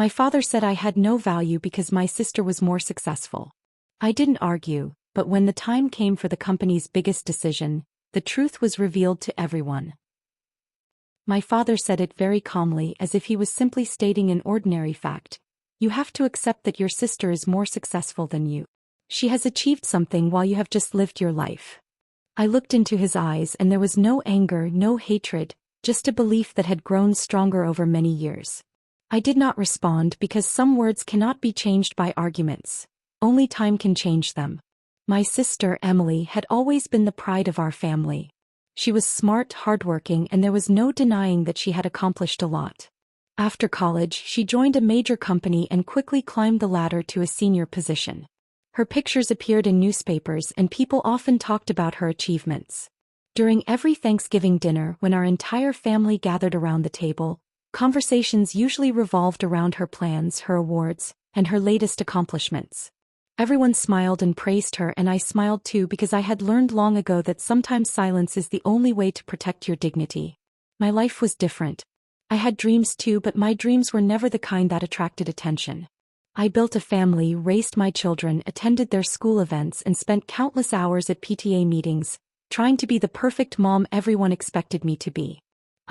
My father said I had no value because my sister was more successful. I didn't argue, but when the time came for the company's biggest decision, the truth was revealed to everyone. My father said it very calmly, as if he was simply stating an ordinary fact. You have to accept that your sister is more successful than you. She has achieved something while you have just lived your life. I looked into his eyes and there was no anger, no hatred, just a belief that had grown stronger over many years. I did not respond because some words cannot be changed by arguments. Only time can change them. My sister, Emily, had always been the pride of our family. She was smart, hardworking, and there was no denying that she had accomplished a lot. After college, she joined a major company and quickly climbed the ladder to a senior position. Her pictures appeared in newspapers and people often talked about her achievements. During every Thanksgiving dinner, when our entire family gathered around the table, conversations usually revolved around her plans, her awards, and her latest accomplishments. Everyone smiled and praised her, and I smiled too because I had learned long ago that sometimes silence is the only way to protect your dignity. My life was different. I had dreams too, but my dreams were never the kind that attracted attention. I built a family, raised my children, attended their school events, and spent countless hours at PTA meetings, trying to be the perfect mom everyone expected me to be.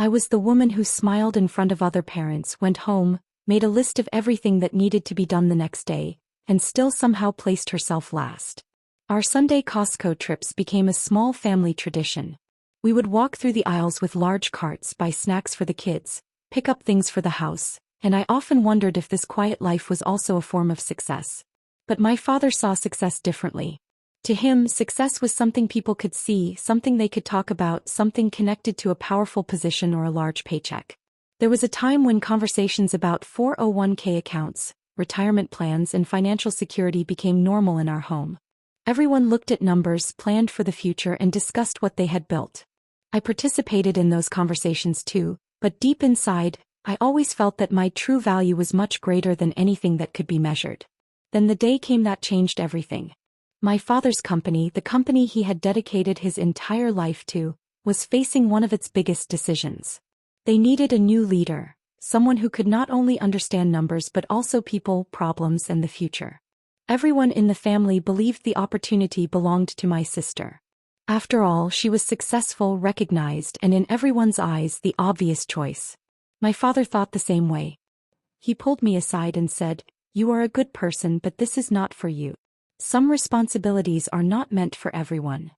I was the woman who smiled in front of other parents, went home, made a list of everything that needed to be done the next day, and still somehow placed herself last. Our Sunday Costco trips became a small family tradition. We would walk through the aisles with large carts, buy snacks for the kids, pick up things for the house, and I often wondered if this quiet life was also a form of success. But my father saw success differently. To him, success was something people could see, something they could talk about, something connected to a powerful position or a large paycheck. There was a time when conversations about 401k accounts, retirement plans, and financial security became normal in our home. Everyone looked at numbers, planned for the future, and discussed what they had built. I participated in those conversations too, but deep inside, I always felt that my true value was much greater than anything that could be measured. Then the day came that changed everything. My father's company, the company he had dedicated his entire life to, was facing one of its biggest decisions. They needed a new leader, someone who could not only understand numbers but also people, problems, and the future. Everyone in the family believed the opportunity belonged to my sister. After all, she was successful, recognized, and in everyone's eyes, the obvious choice. My father thought the same way. He pulled me aside and said, "You are a good person, but this is not for you. Some responsibilities are not meant for everyone."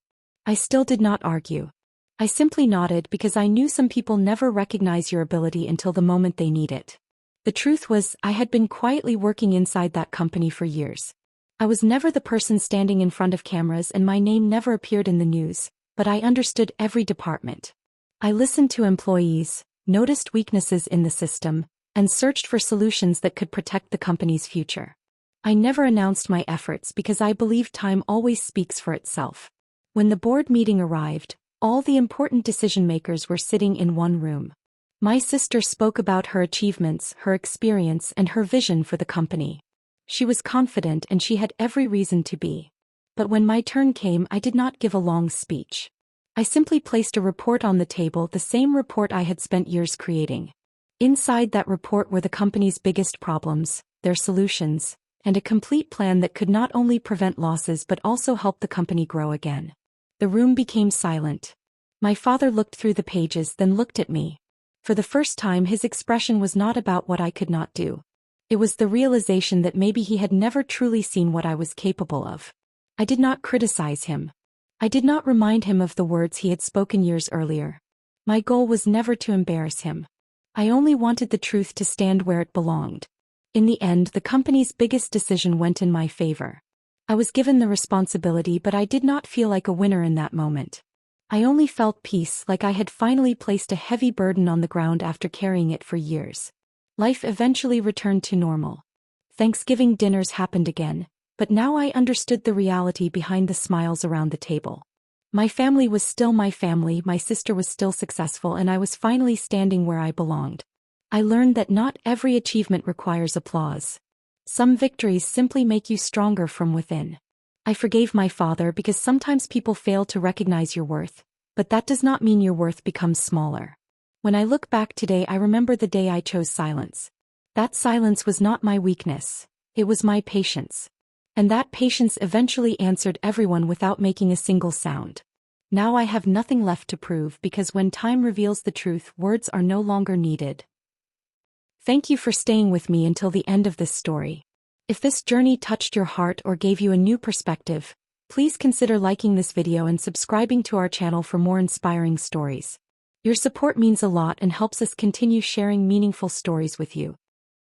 I still did not argue. I simply nodded because I knew some people never recognize your ability until the moment they need it. The truth was, I had been quietly working inside that company for years. I was never the person standing in front of cameras and my name never appeared in the news, but I understood every department. I listened to employees, noticed weaknesses in the system, and searched for solutions that could protect the company's future. I never announced my efforts because I believed time always speaks for itself. When the board meeting arrived, all the important decision-makers were sitting in one room. My sister spoke about her achievements, her experience, and her vision for the company. She was confident and she had every reason to be. But when my turn came, I did not give a long speech. I simply placed a report on the table, the same report I had spent years creating. Inside that report were the company's biggest problems, their solutions, and a complete plan that could not only prevent losses but also help the company grow again. The room became silent. My father looked through the pages, then looked at me. For the first time, his expression was not about what I could not do. It was the realization that maybe he had never truly seen what I was capable of. I did not criticize him. I did not remind him of the words he had spoken years earlier. My goal was never to embarrass him. I only wanted the truth to stand where it belonged. In the end, the company's biggest decision went in my favor. I was given the responsibility, but I did not feel like a winner in that moment. I only felt peace, like I had finally placed a heavy burden on the ground after carrying it for years. Life eventually returned to normal. Thanksgiving dinners happened again, but now I understood the reality behind the smiles around the table. My family was still my family, my sister was still successful, and I was finally standing where I belonged. I learned that not every achievement requires applause. Some victories simply make you stronger from within. I forgave my father because sometimes people fail to recognize your worth, but that does not mean your worth becomes smaller. When I look back today, I remember the day I chose silence. That silence was not my weakness. It was my patience. And that patience eventually answered everyone without making a single sound. Now I have nothing left to prove because when time reveals the truth, words are no longer needed. Thank you for staying with me until the end of this story. If this journey touched your heart or gave you a new perspective, please consider liking this video and subscribing to our channel for more inspiring stories. Your support means a lot and helps us continue sharing meaningful stories with you.